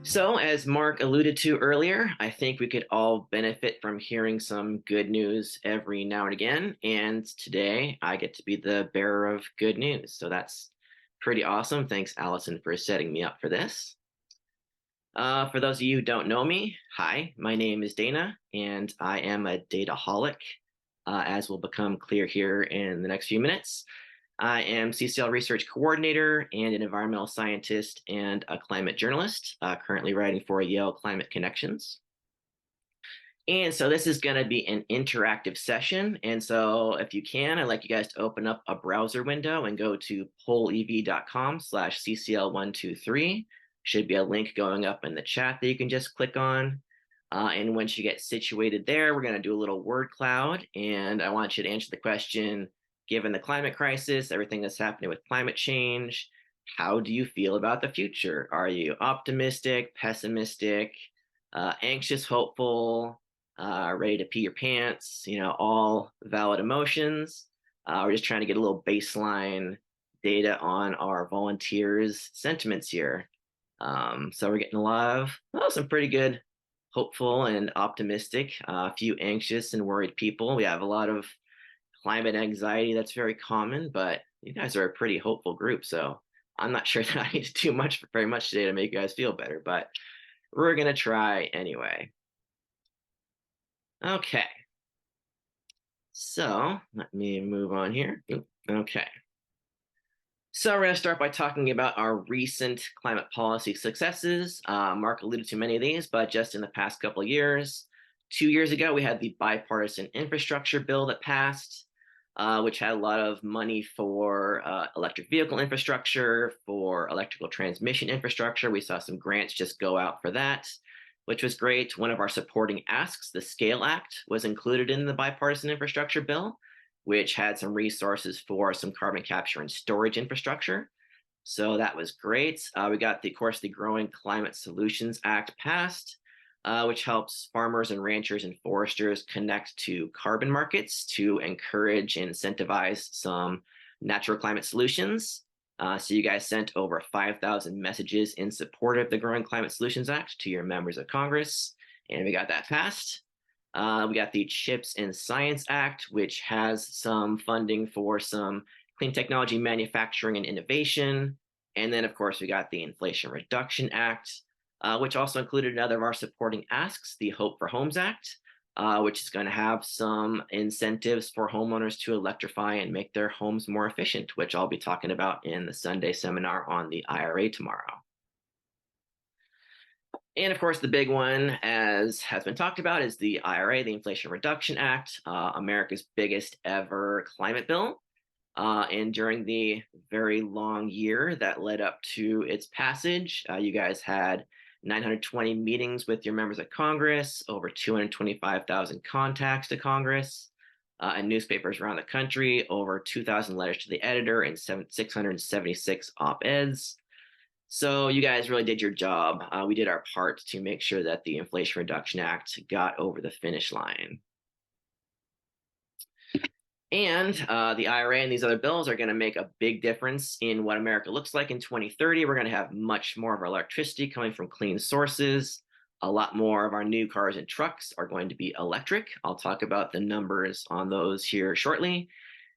So, as Mark alluded to earlier, I think we could all benefit from hearing some good news every now and again. And today I get to be the bearer of good news. So, that's pretty awesome. Thanks, Allison, for setting me up for this. For those of you who don't know me, hi, my name is Dana, and I am a dataholic, as will become clear here in the next few minutes. I am CCL Research Coordinator and an environmental scientist and a climate journalist, currently writing for Yale Climate Connections. And so this is going to be an interactive session. And so if you can, I'd like you guys to open up a browser window and go to pollev.com/CCL123. Should be a link going up in the chat that you can just click on. And once you get situated there, we're going to do a little word cloud. And I want you to answer the question, given the climate crisis, everything that's happening with climate change, how do you feel about the future? Are you optimistic, pessimistic, anxious, hopeful, ready to pee your pants? All valid emotions. We're just trying to get a little baseline data on our volunteers' sentiments here. So we're getting a lot of some pretty good hopeful and optimistic, a few anxious and worried people. We have a lot of climate anxiety that's very common, but you guys are a pretty hopeful group. So I'm not sure that I need to do very much today to make you guys feel better, but we're going to try anyway. Okay. So let me move on here. Okay. So we're going to start by talking about our recent climate policy successes. Mark alluded to many of these, but just in the past couple of years, 2 years ago, we had the bipartisan infrastructure bill that passed, which had a lot of money for electric vehicle infrastructure, for electrical transmission infrastructure. We saw some grants just go out for that, which was great. One of our supporting asks, the SCALE Act, was included in the bipartisan infrastructure bill, which had some resources for some carbon capture and storage infrastructure. So that was great. We got, of course, the Growing Climate Solutions Act passed, which helps farmers and ranchers and foresters connect to carbon markets to encourage and incentivize some natural climate solutions. So you guys sent over 5,000 messages in support of the Growing Climate Solutions Act to your members of Congress, and we got that passed. We got the CHIPS and Science Act, which has some funding for some clean technology manufacturing and innovation. And then, of course, we got the Inflation Reduction Act, which also included another of our supporting asks, the Hope for Homes Act, which is going to have some incentives for homeowners to electrify and make their homes more efficient, which I'll be talking about in the Sunday seminar on the IRA tomorrow. And of course, the big one, as has been talked about, is the IRA, the Inflation Reduction Act, America's biggest ever climate bill. And during the very long year that led up to its passage, you guys had 920 meetings with your members of Congress, over 225,000 contacts to Congress, and newspapers around the country, over 2,000 letters to the editor, and 676 op-eds. So you guys really did your job. We did our part to make sure that the Inflation Reduction Act got over the finish line. And the IRA and these other bills are going to make a big difference in what America looks like in 2030. We're going to have much more of our electricity coming from clean sources. A lot more of our new cars and trucks are going to be electric. I'll talk about the numbers on those here shortly.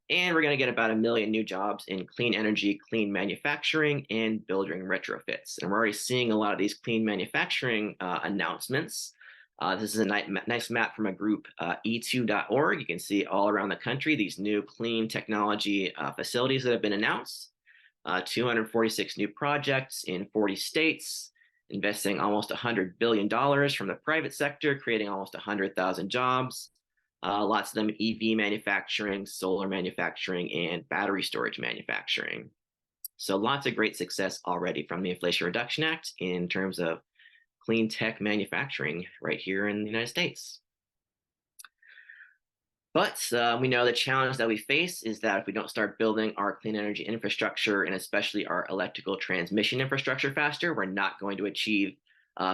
And we're going to get about 1 million new jobs in clean energy, clean manufacturing, and building retrofits. And we're already seeing a lot of these clean manufacturing announcements. This is a nice map from a group, e2.org. You can see all around the country these new clean technology facilities that have been announced. 246 new projects in 40 states, investing almost $100 billion from the private sector, creating almost 100,000 jobs. Lots of them EV manufacturing, solar manufacturing, and battery storage manufacturing. So lots of great success already from the Inflation Reduction Act in terms of clean tech manufacturing right here in the United States. But we know the challenge that we face is that if we don't start building our clean energy infrastructure and especially our electrical transmission infrastructure faster, we're not going to achieve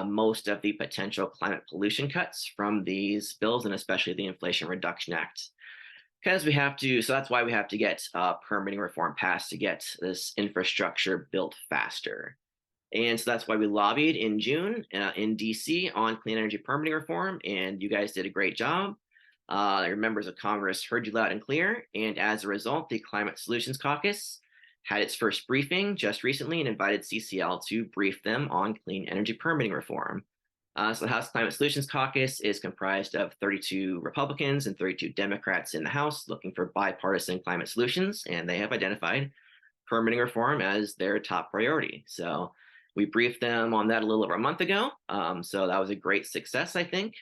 most of the potential climate pollution cuts from these bills, and especially the Inflation Reduction Act. Because we have to, so that's why we have to get permitting reform passed to get this infrastructure built faster. And so that's why we lobbied in June in DC on clean energy permitting reform, and you guys did a great job. Your members of Congress heard you loud and clear, and as a result, the Climate Solutions Caucus had its first briefing just recently and invited CCL to brief them on clean energy permitting reform. So the House Climate Solutions Caucus is comprised of 32 Republicans and 32 Democrats in the House looking for bipartisan climate solutions, and they have identified permitting reform as their top priority. So we briefed them on that a little over a month ago. So that was a great success, I think,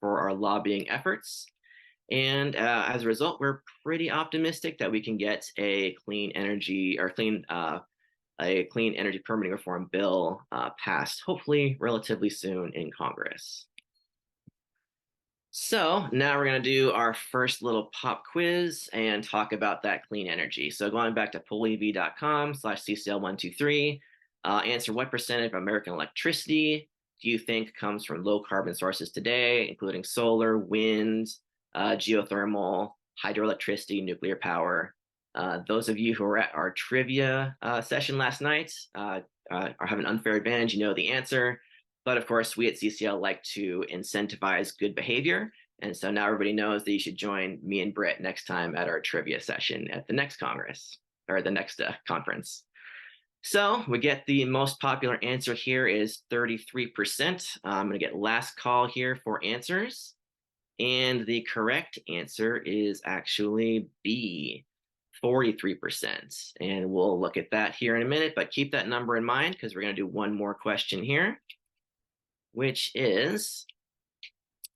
for our lobbying efforts. And as a result, we're pretty optimistic that we can get a clean energy permitting reform bill passed, hopefully relatively soon in Congress. So now we're going to do our first little pop quiz and talk about that clean energy. So going back to pollev.com/CCL123, answer what percentage of American electricity do you think comes from low carbon sources today, including solar, wind, geothermal, hydroelectricity, nuclear power. Those of you who were at our trivia session last night are have an unfair advantage. You know the answer. But of course, we at CCL like to incentivize good behavior. And so now everybody knows that you should join me and Britt next time at our trivia session at the next Congress or the next conference. So we get the most popular answer here is 33%. I'm going to get last call here for answers. And the correct answer is actually B, 43%. And we'll look at that here in a minute, but keep that number in mind because we're going to do one more question here, which is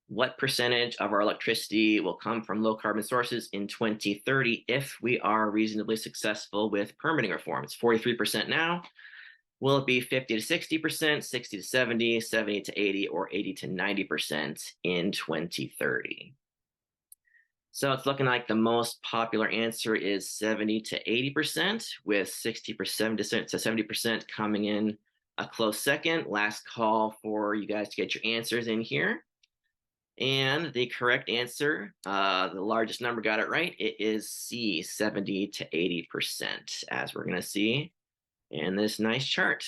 what percentage of our electricity will come from low carbon sources in 2030 if we are reasonably successful with permitting reform? It's 43% now. Will it be 50 to 60%, 60 to 70, 70 to 80, or 80 to 90% in 2030? So it's looking like the most popular answer is 70 to 80%, with 60% to 70% coming in a close second. Last call for you guys to get your answers in here. And the correct answer, the largest number got it right. It is C, 70 to 80%, as we're going to see in this nice chart.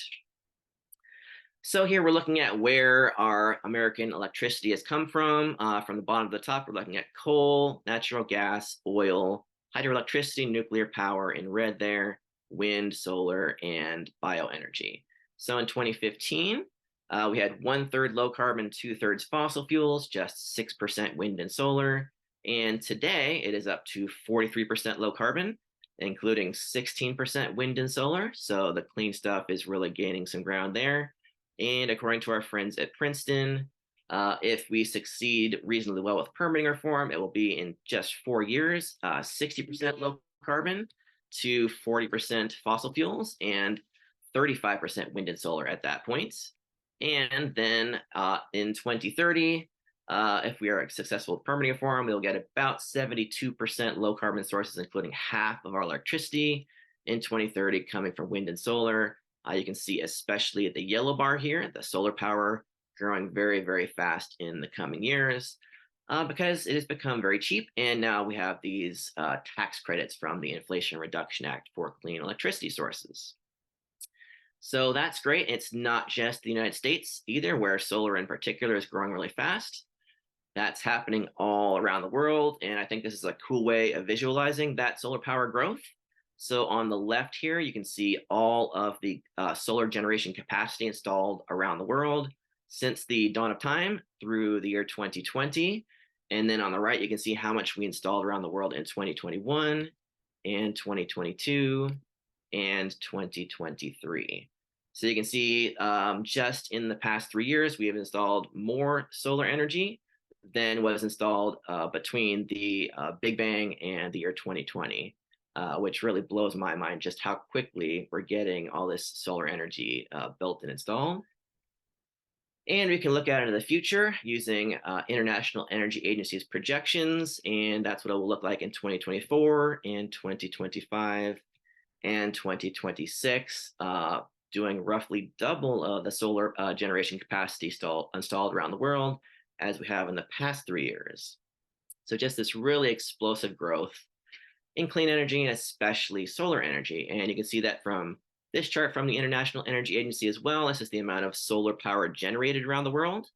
So here we're looking at where our American electricity has come from. From the bottom to the top, we're looking at coal, natural gas, oil, hydroelectricity, nuclear power in red there, wind, solar, and bioenergy. So in 2015, we had 1/3 low carbon, 2/3 fossil fuels, just 6% wind and solar. And today it is up to 43% low carbon, including 16% wind and solar. So the clean stuff is really gaining some ground there. And according to our friends at Princeton, if we succeed reasonably well with permitting reform, it will be in just 4 years, 60% low carbon to 40% fossil fuels and 35% wind and solar at that point. And then in 2030, if we are successful with permitting reform, we'll get about 72% low carbon sources, including half of our electricity in 2030 coming from wind and solar. You can see, especially at the yellow bar here, the solar power growing very, very fast in the coming years because it has become very cheap. And now we have these tax credits from the Inflation Reduction Act for clean electricity sources. So that's great. It's not just the United States either, where solar in particular is growing really fast. That's happening all around the world. And I think this is a cool way of visualizing that solar power growth. So on the left here, you can see all of the solar generation capacity installed around the world since the dawn of time through the year 2020. And then on the right, you can see how much we installed around the world in 2021 and 2022 and 2023. So you can see just in the past 3 years, we have installed more solar energy than was installed between the Big Bang and the year 2020. Which really blows my mind just how quickly we're getting all this solar energy built and installed. And we can look out into the future using International Energy Agency's projections, and that's what it will look like in 2024 and 2025 and 2026, doing roughly double the solar generation capacity installed around the world as we have in the past 3 years. So just this really explosive growth in clean energy, and especially solar energy. And you can see that from This chart from the International Energy Agency as well. This is the amount of solar power generated around the world.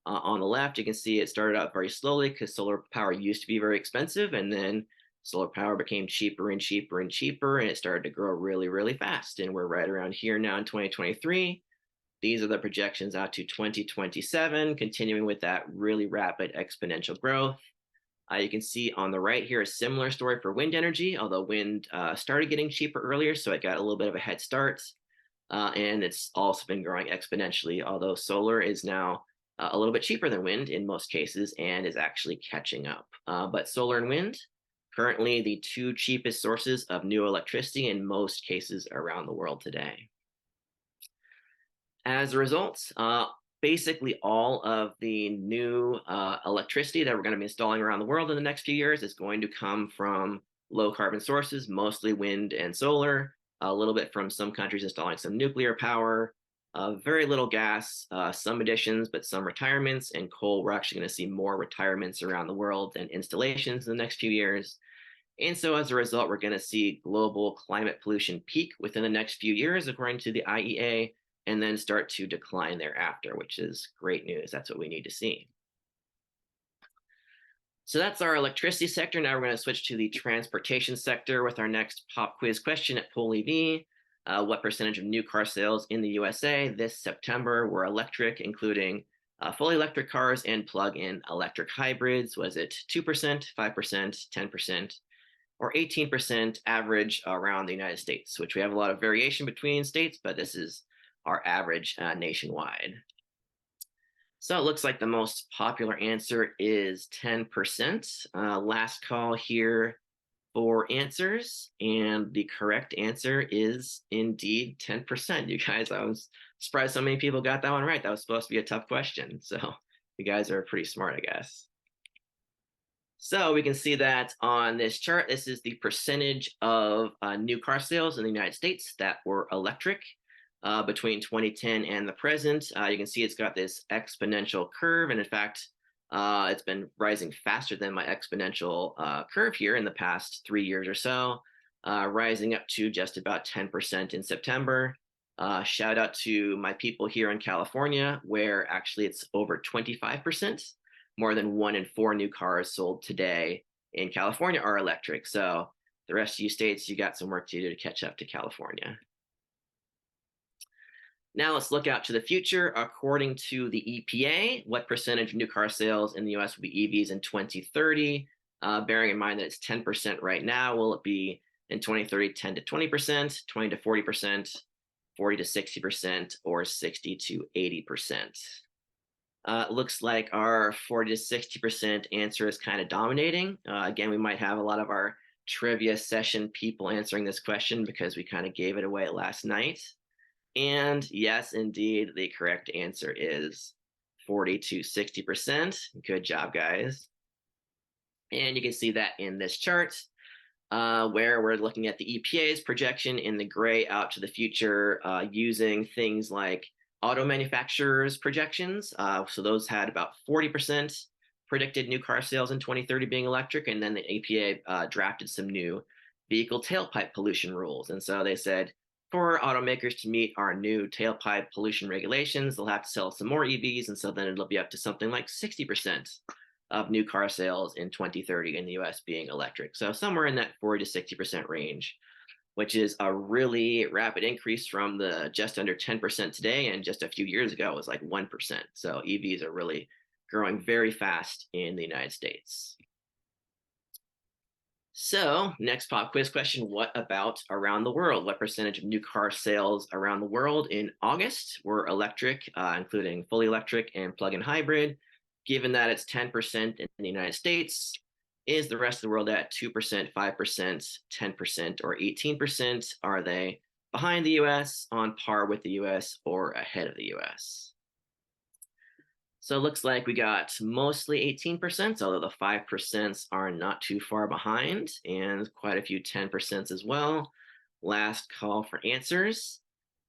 On the left, you can see it started out very slowly because solar power used to be very expensive, and then solar power became cheaper and cheaper and cheaper, and it started to grow really, really fast. And we're right around here now in 2023. These are the projections out to 2027, continuing with that really rapid exponential growth. You can see on the right here a similar story for wind energy, although wind started getting cheaper earlier, so it got a little bit of a head start. And it's also been growing exponentially, although solar is now a little bit cheaper than wind in most cases and is actually catching up. But solar and wind, currently the two cheapest sources of new electricity in most cases around the world today. As a result, basically all of the new electricity that we're going to be installing around the world in the next few years is going to come from low carbon sources, mostly wind and solar, a little bit from some countries installing some nuclear power, very little gas, some additions, but some retirements, and coal. We're actually going to see more retirements around the world than installations in the next few years. And so as a result, we're going to see global climate pollution peak within the next few years, according to the IEA, and then start to decline thereafter, which is great news. That's what we need to see. So that's our electricity sector. Now we're going to switch to the transportation sector with our next pop quiz question at Poll EV. What percentage of new car sales in the USA this September were electric, including fully electric cars and plug-in electric hybrids? Was it 2%, 5%, 10%, or 18% average around the United States, which we have a lot of variation between states, but this is our average nationwide. So it looks like the most popular answer is 10%. Last call here for answers, and the correct answer is indeed 10%. You guys, I was surprised so many people got that one right. That was supposed to be a tough question, so you guys are pretty smart, I guess. So we can see that on this chart, this is the percentage of new car sales in the United States that were electric between 2010 and the present. You can see it's got this exponential curve, and in fact, it's been rising faster than my exponential curve here in the past 3 years or so, rising up to just about 10% in September. Shout out to my people here in California, where actually it's over 25%. More than 1 in 4 new cars sold today in California are electric. So the rest of you states, you got some work to do to catch up to California. Now let's look out to the future. According to the EPA, what percentage of new car sales in the US will be EVs in 2030? Bearing in mind that it's 10% right now, will it be in 2030 10 to 20%, 20 to 40%, 40 to 60%, or 60 to 80%? Looks like our 40 to 60% answer is kind of dominating. Again, we might have a lot of our trivia session people answering this question because we kind of gave it away last night. And yes, indeed, the correct answer is 40 to 60%. Good job, guys. And you can see that in this chart, where we're looking at the EPA's projection in the gray out to the future, using things like auto manufacturers' projections. So those had about 40% predicted new car sales in 2030 being electric, and then the EPA drafted some new vehicle tailpipe pollution rules. And so they said, for automakers to meet our new tailpipe pollution regulations, they'll have to sell some more EVs, and so then it'll be up to something like 60% of new car sales in 2030 in the US being electric. So somewhere in that 40 to 60% range, which is a really rapid increase from the just under 10% today, and just a few years ago it was like 1%. So EVs are really growing very fast in the United States. So next pop quiz question, what about around the world? What percentage of new car sales around the world in August were electric, including fully electric and plug-in hybrid? Given that it's 10% in the United States, is the rest of the world at 2%, 5%, 10%, or 18%? Are they behind the US, on par with the US, or ahead of the US? So it looks like we got mostly 18%, although the 5% are not too far behind, and quite a few 10% as well. Last call for answers.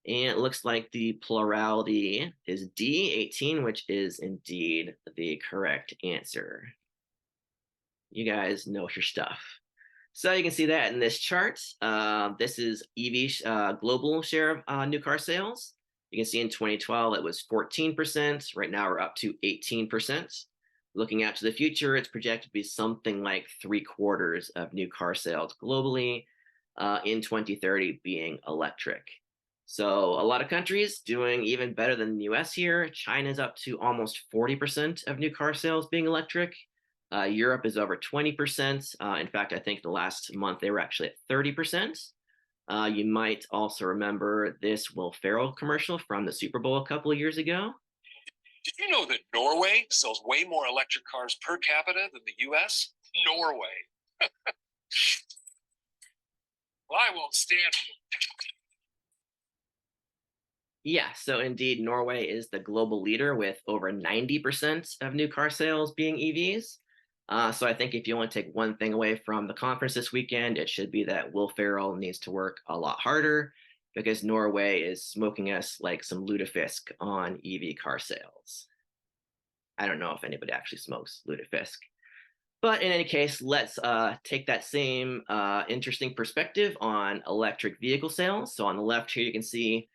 And it looks like the plurality is D, 18, which is indeed the correct answer. You guys know your stuff. So you can see that in this chart. This is EV global share of new car sales. You can see in 2012 it was 14%. Right now we're up to 18%. Looking out to the future, it's projected to be something like 3/4 of new car sales globally in 2030 being electric. So a lot of countries doing even better than the US here. China's up to almost 40% of new car sales being electric. Europe is over 20%. In fact, I think the last month they were actually at 30%. You might also remember this Will Ferrell commercial from the Super Bowl a couple of years ago. Did you know that Norway sells way more electric cars per capita than the US? Norway. Well, I won't stand for it. Yeah, so indeed, Norway is the global leader with over 90% of new car sales being EVs. So I think if you want to take one thing away from the conference this weekend, it should be that Will Ferrell needs to work a lot harder because Norway is smoking us like some lutefisk on EV car sales. I don't know if anybody actually smokes lutefisk. But in any case, let's take that same interesting perspective on electric vehicle sales. So on the left here, you can see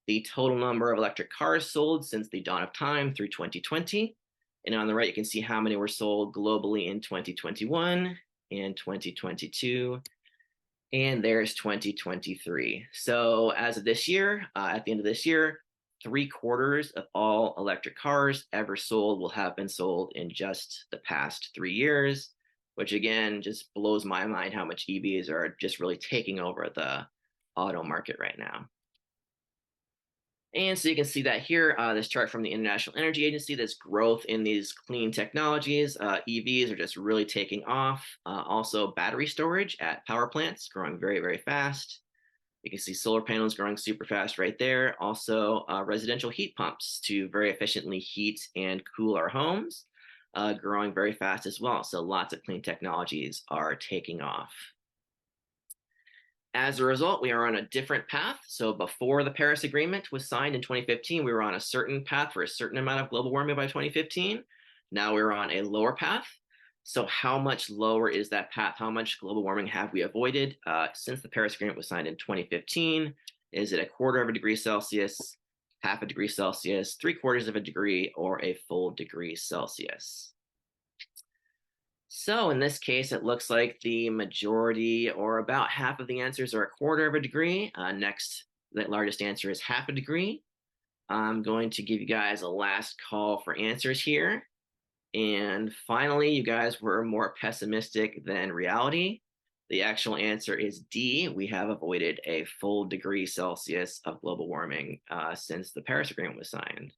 the total number of electric cars sold since the dawn of time through 2020. And on the right, you can see how many were sold globally in 2021 and 2022. And there's 2023. So as of this year, at the end of this year, 3/4 of all electric cars ever sold will have been sold in just the past 3 years, which again just blows my mind how much EVs are just really taking over the auto market right now. And so you can see that here, this chart from the International Energy Agency, this growth in these clean technologies. EVs are just really taking off. Also, battery storage at power plants growing very, very fast. You can see solar panels growing super fast right there. Also, residential heat pumps to very efficiently heat and cool our homes, growing very fast as well. So lots of clean technologies are taking off. As a result, we are on a different path. So before the Paris Agreement was signed in 2015, we were on a certain path for a certain amount of global warming by 2015. Now we're on a lower path. So how much lower is that path? How much global warming have we avoided since the Paris Agreement was signed in 2015? Is it 1/4 of a degree Celsius, 1/2 degree Celsius, 3/4 of a degree, or a full degree Celsius? So in this case, it looks like the majority or about half of the answers are 1/4 of a degree. Next, the largest answer is 1/2 a degree. I'm going to give you guys a last call for answers here. And finally, you guys were more pessimistic than reality. The actual answer is D. We have avoided a full degree Celsius of global warming since the Paris Agreement was signed.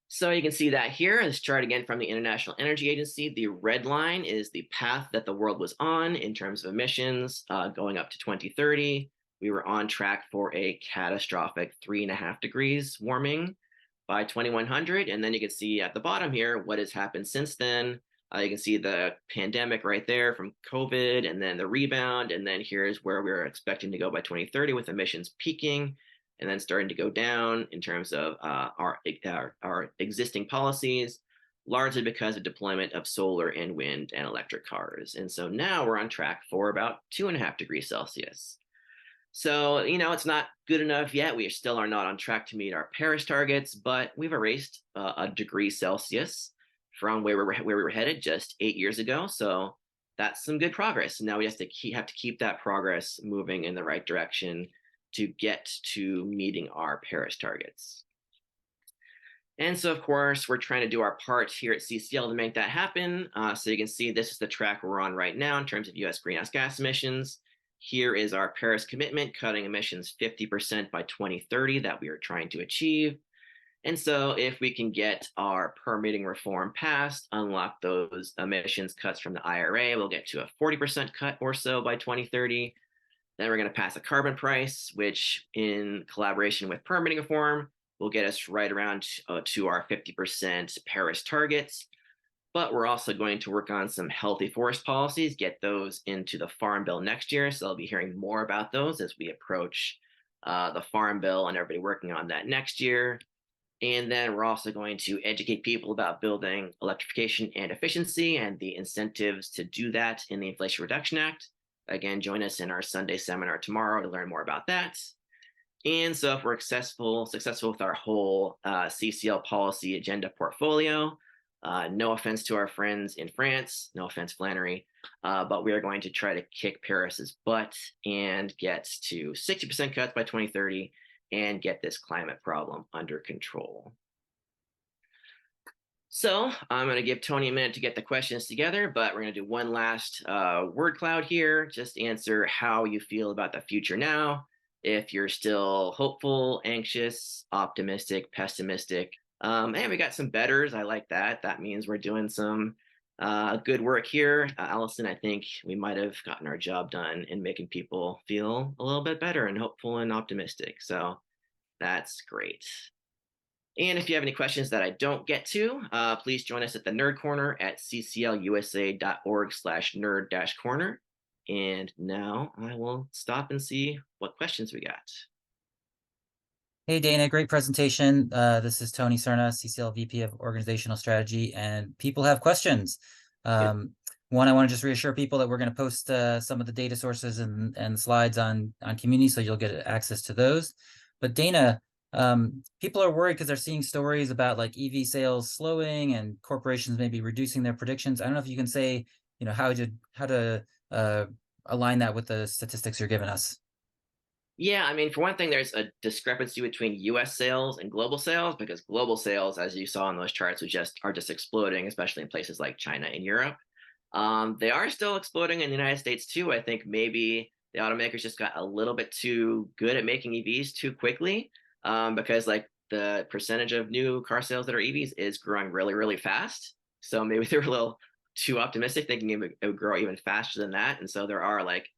So you can see that here, this chart again from the International Energy Agency. The red line is the path that the world was on in terms of emissions going up to 2030. We were on track for a catastrophic 3.5 degrees warming by 2100. And then you can see at the bottom here what has happened since then. You can see the pandemic right there from COVID and then the rebound. And then here's where we're expecting to go by 2030 with emissions peaking and then starting to go down in terms of our existing policies, largely because of deployment of solar and wind and electric cars. And so now we're on track for about 2.5 degrees Celsius. So, it's not good enough yet. We still are not on track to meet our Paris targets, but we've erased a degree Celsius from where we were headed just 8 years ago. So that's some good progress. Now we have to keep that progress moving in the right direction to get to meeting our Paris targets. And so, of course, we're trying to do our part here at CCL to make that happen. So you can see this is the track we're on right now in terms of US greenhouse gas emissions. Here is our Paris commitment, cutting emissions 50% by 2030 that we are trying to achieve. And so if we can get our permitting reform passed, unlock those emissions cuts from the IRA, we'll get to a 40% cut or so by 2030. Then we're going to pass a carbon price, which in collaboration with permitting reform will get us right around to our 50% Paris targets. But we're also going to work on some healthy forest policies, get those into the Farm Bill next year. So I'll be hearing more about those as we approach the Farm Bill and everybody working on that next year. And then we're also going to educate people about building electrification and efficiency and the incentives to do that in the Inflation Reduction Act. Again, join us in our Sunday seminar tomorrow to learn more about that. And so if we're successful with our whole CCL policy agenda portfolio, no offense to our friends in France, no offense, Flannery, but we are going to try to kick Paris's butt and get to 60% cuts by 2030 and get this climate problem under control. So I'm going to give Tony a minute to get the questions together, but we're going to do one last word cloud here. Just answer how you feel about the future now. If you're still hopeful, anxious, optimistic, pessimistic. And we got some betters. I like that. That means we're doing some good work here. Allison, I think we might have gotten our job done in making people feel a little bit better and hopeful and optimistic. So that's great. And if you have any questions that I don't get to, please join us at the Nerd Corner at cclusa.org/nerd-corner. And now I will stop and see what questions we got. Hey, Dana, great presentation. This is Tony Cerna, CCL VP of Organizational Strategy, and people have questions. One, I want to just reassure people that we're going to post some of the data sources and slides on community, so you'll get access to those. But Dana, people are worried because they're seeing stories about like EV sales slowing and corporations maybe reducing their predictions. I don't know if you can say, how to align that with the statistics you're giving us. Yeah, I mean, for one thing, there's a discrepancy between US sales and global sales because global sales, as you saw in those charts, are just exploding, especially in places like China and Europe. They are still exploding in the United States too. I think maybe the automakers just got a little bit too good at making EVs too quickly, because like the percentage of new car sales that are EVs is growing really, really fast. So maybe they were a little too optimistic, thinking it would grow even faster than that. And so there are like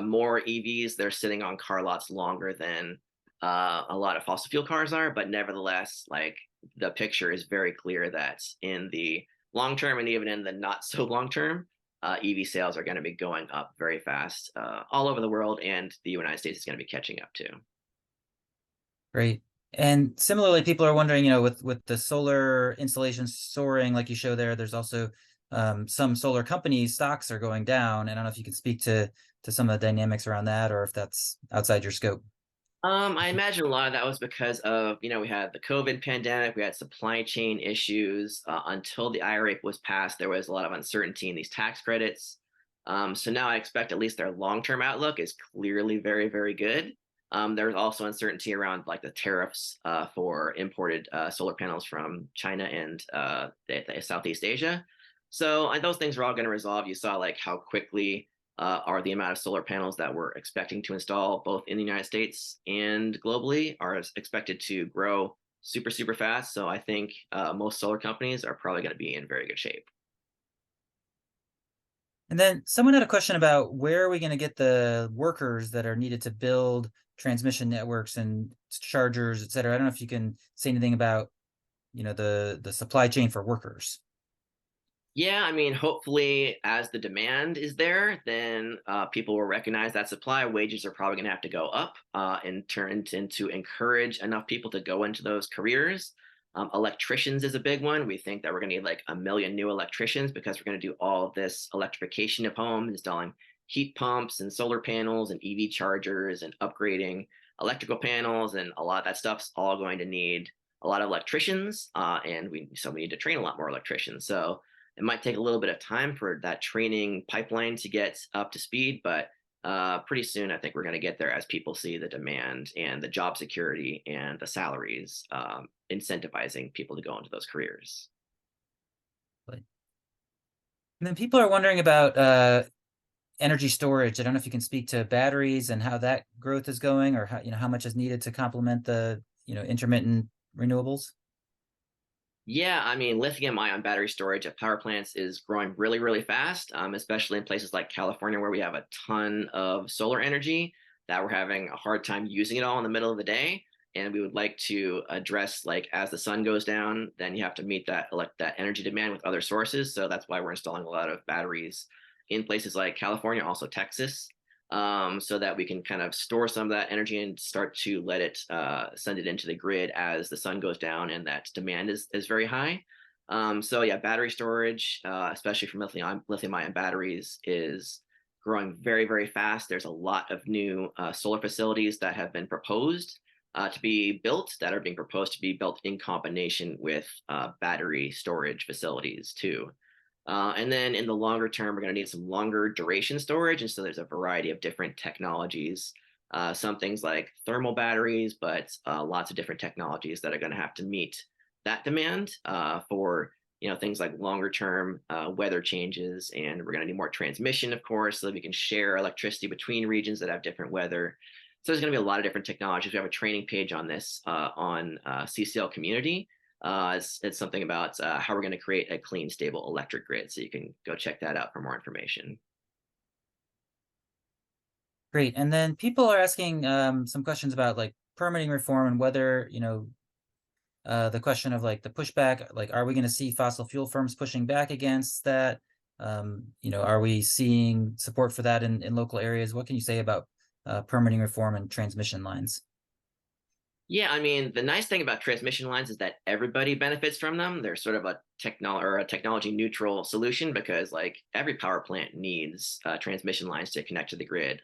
more EVs. They're sitting on car lots longer than a lot of fossil fuel cars are. But nevertheless, like the picture is very clear that in the long term and even in the not so long term, EV sales are going to be going up very fast all over the world, and the United States is going to be catching up too. Great. And similarly, people are wondering, with the solar installations soaring, like you show there, there's also some solar companies' stocks are going down. And I don't know if you could speak to some of the dynamics around that, or if that's outside your scope. I imagine a lot of that was because of, we had the COVID pandemic, we had supply chain issues. Until the IRA was passed, there was a lot of uncertainty in these tax credits. So now I expect at least their long-term outlook is clearly very, very good. There's also uncertainty around like the tariffs for imported solar panels from China and Southeast Asia. So those things are all going to resolve. You saw like how quickly are the amount of solar panels that we're expecting to install both in the United States and globally are expected to grow super, super fast. So I think most solar companies are probably going to be in very good shape. And then someone had a question about where are we going to get the workers that are needed to build transmission networks and chargers, et cetera. I don't know if you can say anything about, the supply chain for workers. Yeah, I mean, hopefully, as the demand is there, then people will recognize that supply. Wages are probably going to have to go up and turn into encourage enough people to go into those careers. Electricians is a big one. We think that we're going to need like 1 million new electricians because we're going to do all of this electrification of homes, installing heat pumps and solar panels and EV chargers and upgrading electrical panels, and a lot of that stuff's all going to need a lot of electricians, and we need to train a lot more electricians. So it might take a little bit of time for that training pipeline to get up to speed, but pretty soon I think we're going to get there as people see the demand and the job security and the salaries incentivizing people to go into those careers. And then people are wondering about energy storage. I don't know if you can speak to batteries and how that growth is going, or how much is needed to complement the intermittent renewables. Yeah, I mean, lithium-ion battery storage at power plants is growing really, really fast, especially in places like California where we have a ton of solar energy that we're having a hard time using it all in the middle of the day. And we would like to address, like, as the sun goes down, then you have to meet that energy demand with other sources. So that's why we're installing a lot of batteries in places like California, also Texas. so that we can kind of store some of that energy and start to let it send it into the grid as the sun goes down and that demand is very high. So yeah, battery storage, especially from lithium-ion batteries, is growing very, very fast. There's a lot of new solar facilities that have been proposed to be built, that are being proposed to be built in combination with battery storage facilities too. And then in the longer term, we're going to need some longer duration storage. And so there's a variety of different technologies, some things like thermal batteries, but lots of different technologies that are going to have to meet that demand for things like longer term weather changes. And we're going to need more transmission, of course, so that we can share electricity between regions that have different weather. So there's going to be a lot of different technologies. We have a training page on this on CCL Community. It's something about how we're going to create a clean, stable electric grid. So you can go check that out for more information. Great. And then people are asking some questions about like permitting reform and whether, the question of like the pushback, like, are we going to see fossil fuel firms pushing back against that? Are we seeing support for that in local areas? What can you say about permitting reform and transmission lines? Yeah, I mean, the nice thing about transmission lines is that everybody benefits from them. They're sort of a technology neutral solution because like every power plant needs transmission lines to connect to the grid.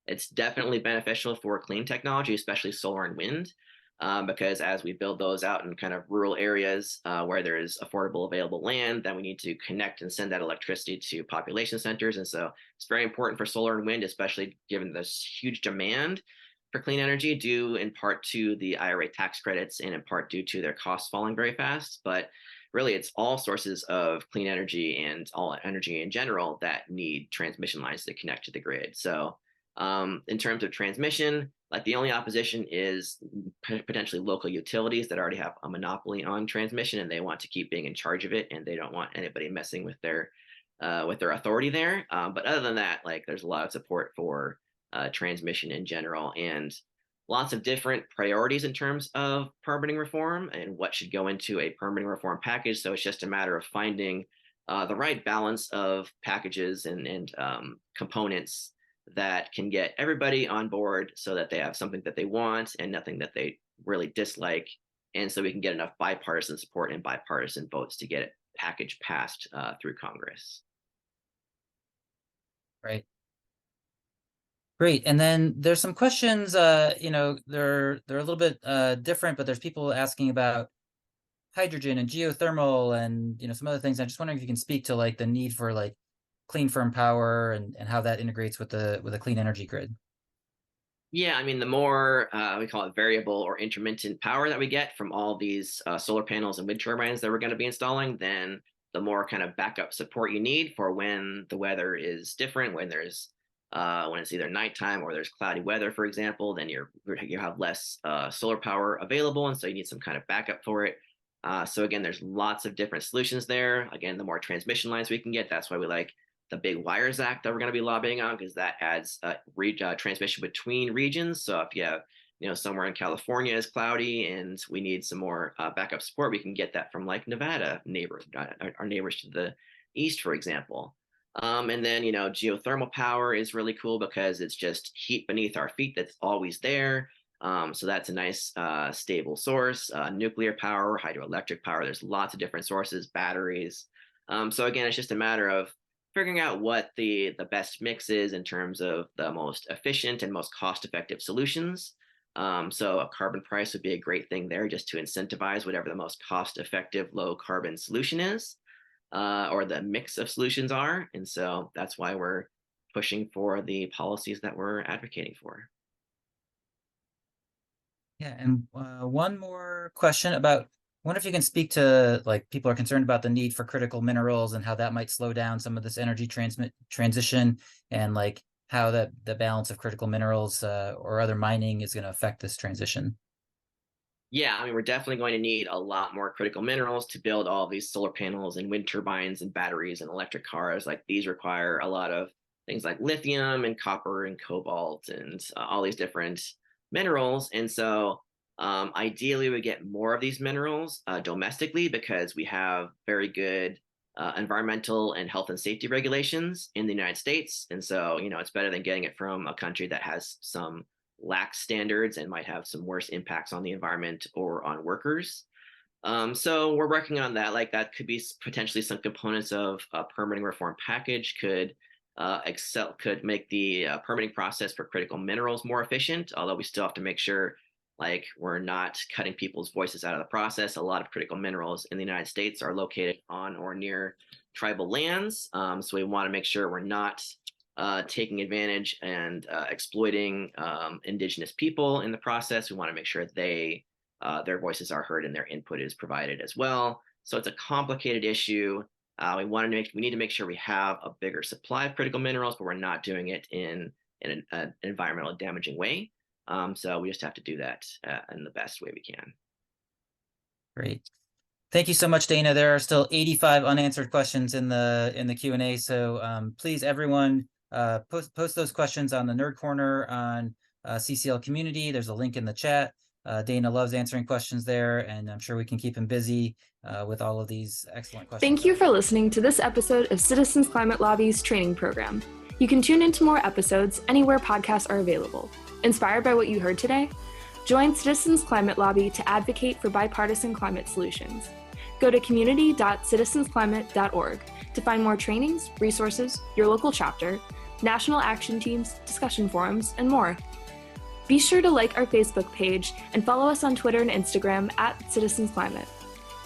It's definitely beneficial for clean technology, especially solar and wind, because as we build those out in kind of rural areas where there is affordable available land, then we need to connect and send that electricity to population centers. And so it's very important for solar and wind, especially given this huge demand for clean energy, due in part to the IRA tax credits and in part due to their costs falling very fast. But really, it's all sources of clean energy and all energy in general that need transmission lines to connect to the grid. So in terms of transmission, like the only opposition is potentially local utilities that already have a monopoly on transmission and they want to keep being in charge of it and they don't want anybody messing with their authority there. But other than that, like there's a lot of support for transmission in general and lots of different priorities in terms of permitting reform and what should go into a permitting reform package. So it's just a matter of finding the right balance of packages and components that can get everybody on board so that they have something that they want and nothing that they really dislike. And so we can get enough bipartisan support and bipartisan votes to get it package passed through Congress. Right. Great. And then there's some questions, they're a little bit different, but there's people asking about hydrogen and geothermal and, some other things. I'm just wondering if you can speak to like the need for like clean firm power and how that integrates with a clean energy grid. Yeah, I mean, the more we call it variable or intermittent power that we get from all these solar panels and wind turbines that we're going to be installing, then the more kind of backup support you need for when the weather is different, when it's either nighttime or there's cloudy weather, for example, then you have less solar power available, and so you need some kind of backup for it. So again, there's lots of different solutions there. Again, the more transmission lines we can get, that's why we like the Big Wires Act that we're going to be lobbying on, because that adds transmission between regions. So if you have, somewhere in California is cloudy and we need some more backup support, we can get that from like Nevada neighbors, our neighbors to the east, for example. And then, geothermal power is really cool because it's just heat beneath our feet that's always there. So that's a nice stable source. Nuclear power, hydroelectric power, there's lots of different sources, batteries. So again, it's just a matter of figuring out what the best mix is in terms of the most efficient and most cost-effective solutions. So a carbon price would be a great thing there just to incentivize whatever the most cost-effective low carbon solution is, or the mix of solutions are. And so that's why we're pushing for the policies that we're advocating for. Yeah, and one more question about, I wonder if you can speak to, like, people are concerned about the need for critical minerals and how that might slow down some of this energy transition and like how the balance of critical minerals or other mining is going to affect this transition. Yeah, I mean, we're definitely going to need a lot more critical minerals to build all these solar panels and wind turbines and batteries and electric cars. Like these require a lot of things like lithium and copper and cobalt and all these different minerals. And so ideally we get more of these minerals domestically because we have very good environmental and health and safety regulations in the United States. And so, it's better than getting it from a country that has some lax standards and might have some worse impacts on the environment or on workers. So we're working on that. Like that could be potentially some components of a permitting reform package could make the permitting process for critical minerals more efficient, although we still have to make sure like we're not cutting people's voices out of the process. A lot of critical minerals in the United States are located on or near tribal lands. So we want to make sure we're not taking advantage and exploiting indigenous people in the process. We want to make sure their voices are heard and their input is provided as well. So it's a complicated issue. We need to make sure we have a bigger supply of critical minerals, but we're not doing it in an environmentally damaging way. So we just have to do that in the best way we can. Great. Thank you so much, Dana. There are still 85 unanswered questions in the Q&A. So please, everyone, post those questions on the Nerd Corner on CCL Community. There's a link in the chat. Dana loves answering questions there, and I'm sure we can keep him busy with all of these excellent questions. Thank you for listening to this episode of Citizens Climate Lobby's training program. You can tune into more episodes anywhere podcasts are available. Inspired by what you heard today? Join Citizens Climate Lobby to advocate for bipartisan climate solutions. Go to community.citizensclimate.org to find more trainings, resources, your local chapter, national action teams, discussion forums, and more. Be sure to like our Facebook page and follow us on Twitter and Instagram @CitizensClimate.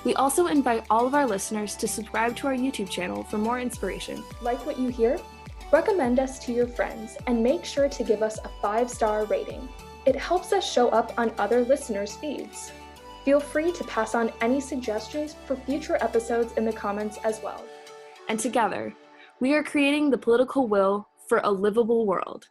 We also invite all of our listeners to subscribe to our YouTube channel for more inspiration. Like what you hear? Recommend us to your friends and make sure to give us a 5-star rating. It helps us show up on other listeners' feeds. Feel free to pass on any suggestions for future episodes in the comments as well. And together, we are creating the political will for a livable world.